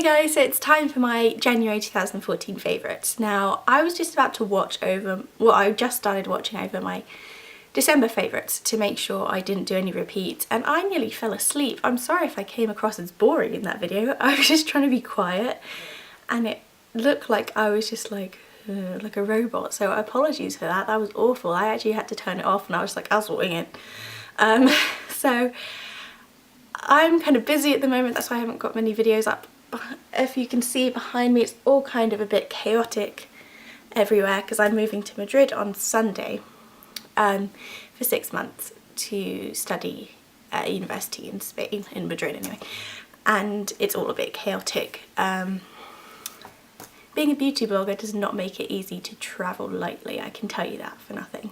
guys, so it's time for my January 2014 favourites. Now, I was just about to watch over, well, I just started watching over my December favourites to make sure I didn't do any repeats, and I nearly fell asleep. I'm sorry if I came across as boring in that video. I was just trying to be quiet and it looked like I was just like a robot, so apologies for that. That was awful. I actually had to turn it off and I was like, I was winging it. So I'm kind of busy at the moment, that's why I haven't got many videos up. If you can see behind me, it's all kind of a bit chaotic everywhere because I'm moving to Madrid on Sunday for 6 months to study at university in Spain, in Madrid anyway, and it's all a bit chaotic. Being a beauty blogger does not make it easy to travel lightly, I can tell you that for nothing.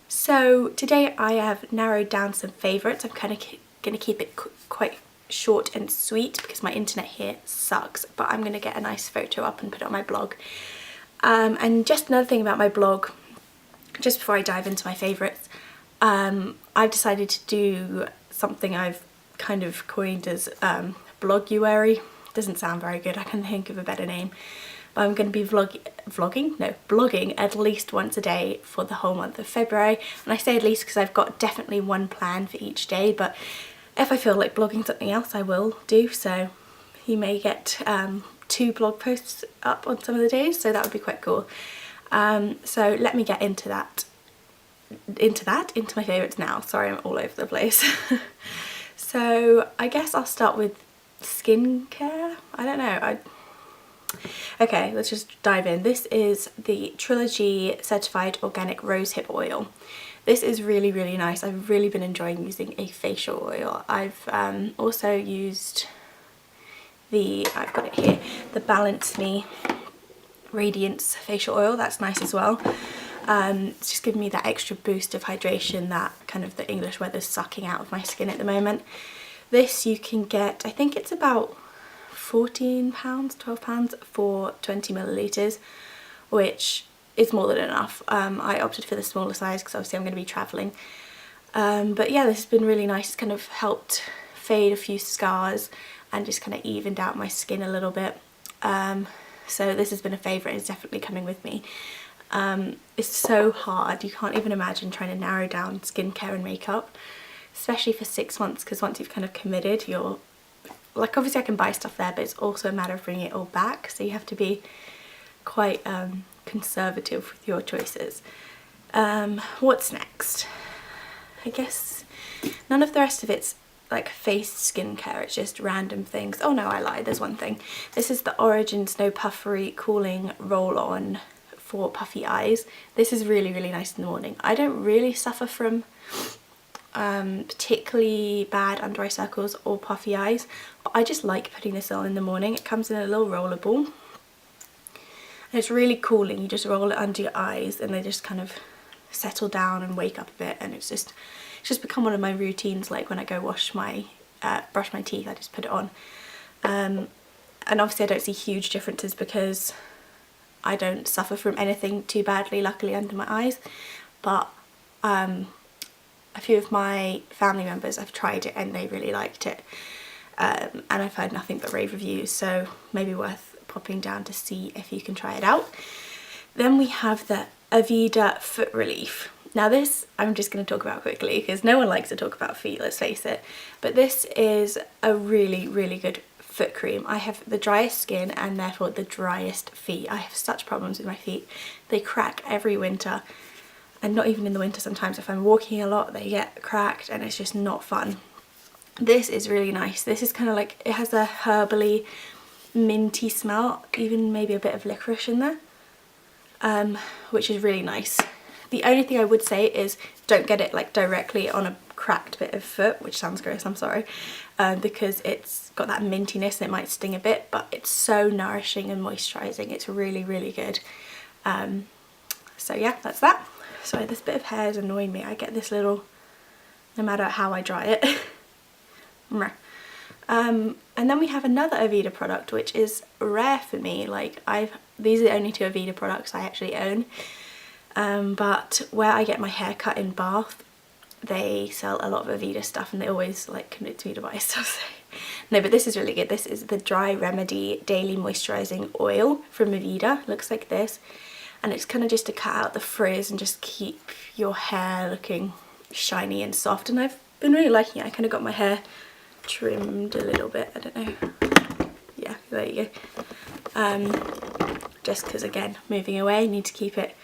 So today I have narrowed down some favourites. I'm kind of going to keep it quite short and sweet because my internet here sucks, but I'm going to get a nice photo up and put it on my blog. And just another thing about my blog, just before I dive into my favourites, I've decided to do something I've kind of coined as bloguary. Doesn't sound very good, I can think of a better name, but I'm going to be blogging at least once a day for the whole month of February. And I say at least because I've got definitely one plan for each day, but if I feel like blogging something else I will do, so you may get 2 blog posts up on some of the days, so that would be quite cool. So let me get into my favourites now. Sorry, I'm all over the place. So I guess I'll start with skincare. I don't know. Okay, let's just dive in. This is the Trilogy Certified Organic Rosehip Oil. This is really, really nice. I've really been enjoying using a facial oil. I've also used I've got it here, the Balance Me Radiance facial oil. That's nice as well. It's just giving me that extra boost of hydration that kind of the English weather's sucking out of my skin at the moment. This you can get, I think it's about £14, £12 for 20 millilitres, which is more than enough. I opted for the smaller size because obviously I'm going to be travelling. But yeah, this has been really nice. It's kind of helped fade a few scars and just kind of evened out my skin a little bit. So this has been a favourite. It's definitely coming with me. It's so hard. You can't even imagine trying to narrow down skincare and makeup, especially for 6 months, because once you've kind of committed, you're like, obviously I can buy stuff there, but it's also a matter of bringing it all back, so you have to be quite conservative with your choices. What's next? I guess none of the rest of it's like face skincare, it's just random things. Oh no, I lied, there's one thing. This is the Origins No Puffery Cooling Roll-On for puffy eyes. This is really, really nice in the morning. I don't really suffer from particularly bad under eye circles or puffy eyes, but I just like putting this on in the morning. It comes in a little roller ball and it's really cooling. You just roll it under your eyes and they just kind of settle down and wake up a bit, and it's just become one of my routines. Like when I go brush my teeth, I just put it on. And obviously I don't see huge differences because I don't suffer from anything too badly, luckily, under my eyes, but a few of my family members have tried it and they really liked it, and I've heard nothing but rave reviews, so maybe worth popping down to see if you can try it out. Then we have the Aveda Foot Relief. Now this I'm just going to talk about quickly because no one likes to talk about feet, let's face it, but this is a really, really good foot cream. I have the driest skin and therefore the driest feet. I have such problems with my feet. They crack every winter. And not even in the winter, sometimes if I'm walking a lot they get cracked and it's just not fun. This is really nice. This is kind of like, it has a herbally minty smell, even maybe a bit of licorice in there, which is really nice. The only thing I would say is don't get it like directly on a cracked bit of foot, which sounds gross, I'm sorry, because it's got that mintiness and it might sting a bit, but it's so nourishing and moisturising. It's really, really good. So yeah, that's that. Sorry, this bit of hair is annoying me. I get this little, no matter how I dry it. And then we have another Aveda product, which is rare for me. Like these are the only 2 Aveda products I actually own. But where I get my hair cut in Bath, they sell a lot of Aveda stuff and they always like convince me to buy stuff. So No, but this is really good. This is the Dry Remedy Daily Moisturising Oil from Aveda. Looks like this. And it's kind of just to cut out the frizz and just keep your hair looking shiny and soft. And I've been really liking it. I kind of got my hair trimmed a little bit. I don't know. Yeah, there you go. Just because, again, moving away, you need to keep it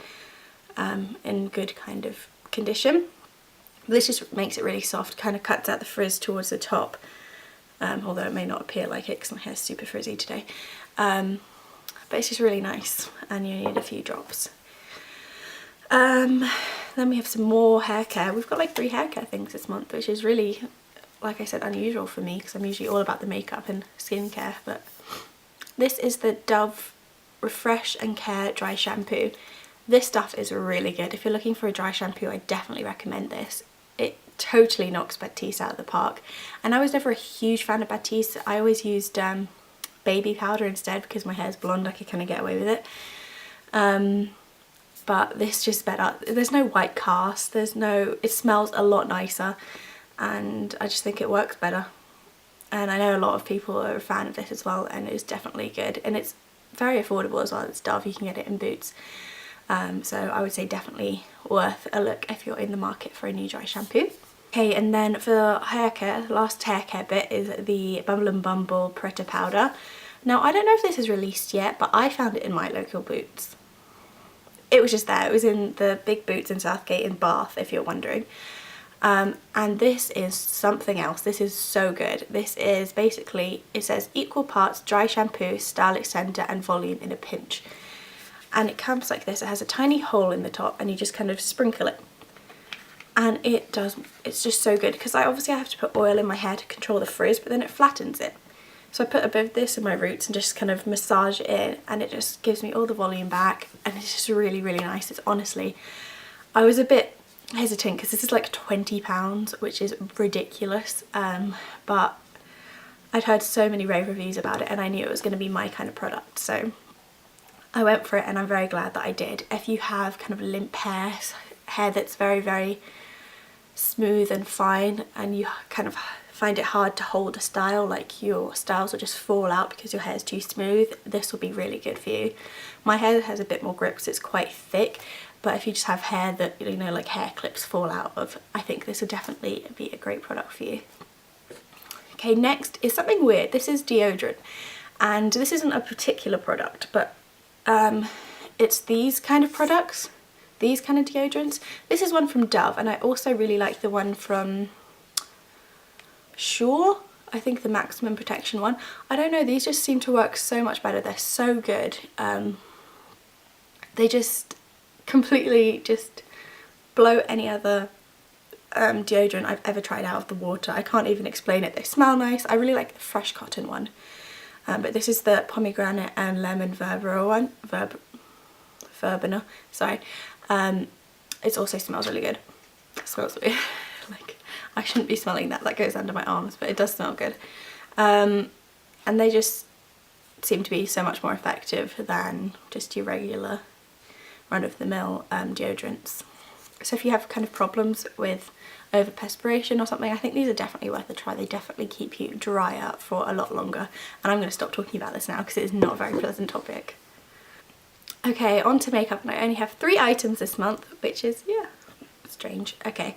in good kind of condition. This just makes it really soft, kind of cuts out the frizz towards the top, although it may not appear like it because my hair's super frizzy today. But it's just really nice, and you need a few drops. Then we have some more hair care. We've got like 3 hair care things this month, which is really, like I said, unusual for me because I'm usually all about the makeup and skincare. But this is the Dove Refresh and Care Dry Shampoo. This stuff is really good. If you're looking for a dry shampoo, I definitely recommend this. It totally knocks Batiste out of the park. And I was never a huge fan of Batiste. I always used baby powder instead because my hair's blonde. I could kind of get away with it. But this just better. There's no white cast. It smells a lot nicer, and I just think it works better. And I know a lot of people are a fan of this as well, and it's definitely good. And it's very affordable as well. It's Dove. You can get it in Boots. So I would say definitely worth a look if you're in the market for a new dry shampoo. Okay, and then for hair care, the last hair care bit is the Bumble and Bumble Preta powder. Now, I don't know if this is released yet, but I found it in my local Boots. It was just there. It was in the big Boots in Southgate in Bath, if you're wondering. And this is something else. This is so good. This is basically, it says equal parts dry shampoo, style extender and volume in a pinch. And it comes like this. It has a tiny hole in the top and you just kind of sprinkle it. And it's just so good because I have to put oil in my hair to control the frizz, but then it flattens it. So I put a bit of this in my roots and just kind of massage it in, and it just gives me all the volume back, and it's just really, really nice. It's honestly, I was a bit hesitant because this is like £20, which is ridiculous, but I'd heard so many rave reviews about it and I knew it was going to be my kind of product, so I went for it, and I'm very glad that I did. If you have kind of limp hair that's very, very smooth and fine, and you kind of find it hard to hold a style, like your styles will just fall out because your hair is too smooth, this will be really good for you. My hair has a bit more grip because it's quite thick, but if you just have hair that, you know, like hair clips fall out of, I think this would definitely be a great product for you. Okay, next is something weird. This is deodorant, and this isn't a particular product, but it's these kind of products, these kind of deodorants. This is one from Dove, and I also really like the one from Sure, I think the Maximum Protection one. I don't know, these just seem to work so much better. They're so good. They just completely just blow any other deodorant I've ever tried out of the water. I can't even explain it. They smell nice. I really like the Fresh Cotton one. But this is the pomegranate and lemon verbena one. Verbena, sorry. It also smells really good. It smells weird. Like, I shouldn't be smelling that. That goes under my arms, but it does smell good. And they just seem to be so much more effective than just your regular run-of-the-mill deodorants. So if you have kind of problems with overperspiration or something, I think these are definitely worth a try. They definitely keep you drier for a lot longer. And I'm going to stop talking about this now because it is not a very pleasant topic. Okay, on to makeup, and I only have 3 items this month, which is, yeah, strange. Okay,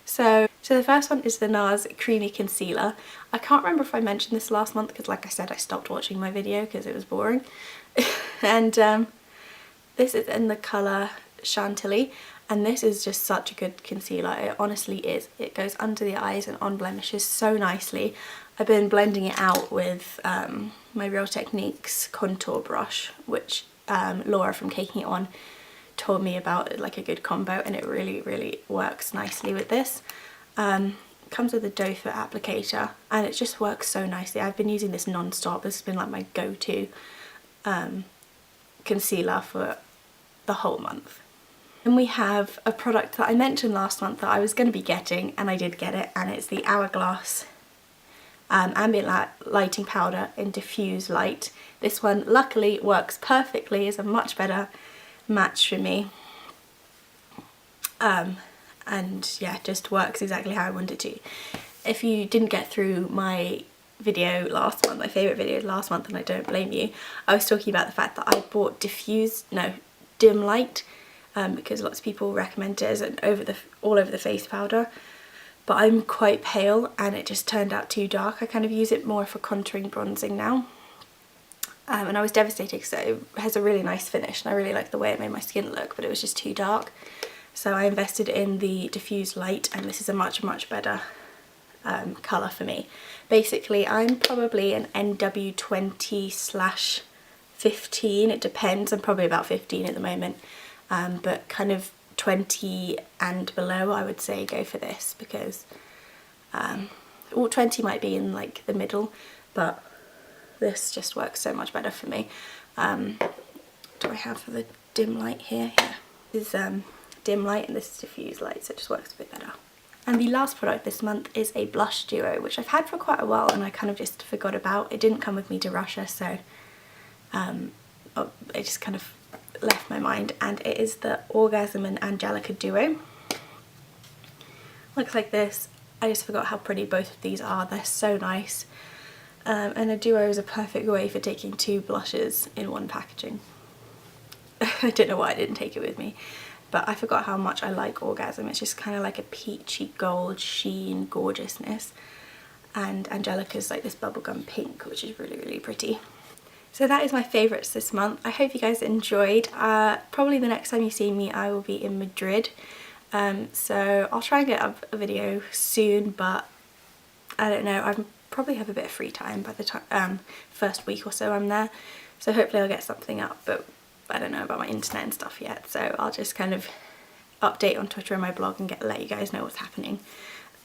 so the first one is the NARS Creamy Concealer. I can't remember if I mentioned this last month because, like I said, I stopped watching my video because it was boring. And this is in the colour Chantilly, and this is just such a good concealer. It honestly is. It goes under the eyes and on blemishes so nicely. I've been blending it out with my Real Techniques contour brush, which Laura from Caking It On told me about, like a good combo, and it really, really works nicely with this. Comes with a doe foot applicator, and it just works so nicely. I've been using this non-stop. This has been like my go-to concealer for the whole month. And we have a product that I mentioned last month that I was going to be getting, and I did get it, and it's the Hourglass Ambient Lighting Powder in Diffuse Light. This one luckily works perfectly, is a much better match for me, and yeah, just works exactly how I wanted it to. If you didn't get through my video last month, my favourite video last month, and I don't blame you, I was talking about the fact that I bought dim light, because lots of people recommend it as an all over the face powder, but I'm quite pale and it just turned out too dark. I kind of use it more for contouring, bronzing now. And I was devastated because it has a really nice finish and I really like the way it made my skin look, but it was just too dark. So I invested in the diffused light, and this is a much better colour for me. Basically, I'm probably an NW20/15, it depends, I'm probably about 15 at the moment, but kind of 20 and below I would say go for this, because 20 might be in like the middle, but this just works so much better for me. Do I have the dim light here? Yeah, this is dim light and this is diffused light, so it just works a bit better. And the last product this month is a blush duo, which I've had for quite a while and I kind of just forgot about. It didn't come with me to Russia, so it just kind of left my mind, and it is the Orgasm and Angelica duo. Looks like this. I just forgot how pretty both of these are. They're so nice. And a duo is a perfect way for taking two blushes in one packaging. I don't know why I didn't take it with me, but I forgot how much I like Orgasm. It's just kind of like a peachy gold sheen gorgeousness, and Angelica's like this bubblegum pink, which is really pretty. So that is my favourites this month. I hope you guys enjoyed. Probably the next time you see me I will be in Madrid, so I'll try and get up a video soon, but I don't know, I probably have a bit of free time by the time first week or so I'm there, so hopefully I'll get something up, but I don't know about my internet and stuff yet, so I'll just kind of update on Twitter and my blog and let you guys know what's happening.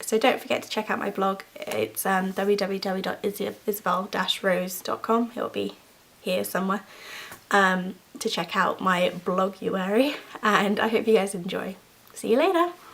So don't forget to check out my blog. It's www.isobel-rose.com. It'll be here somewhere, to check out my bloguary, and I hope you guys enjoy. See you later.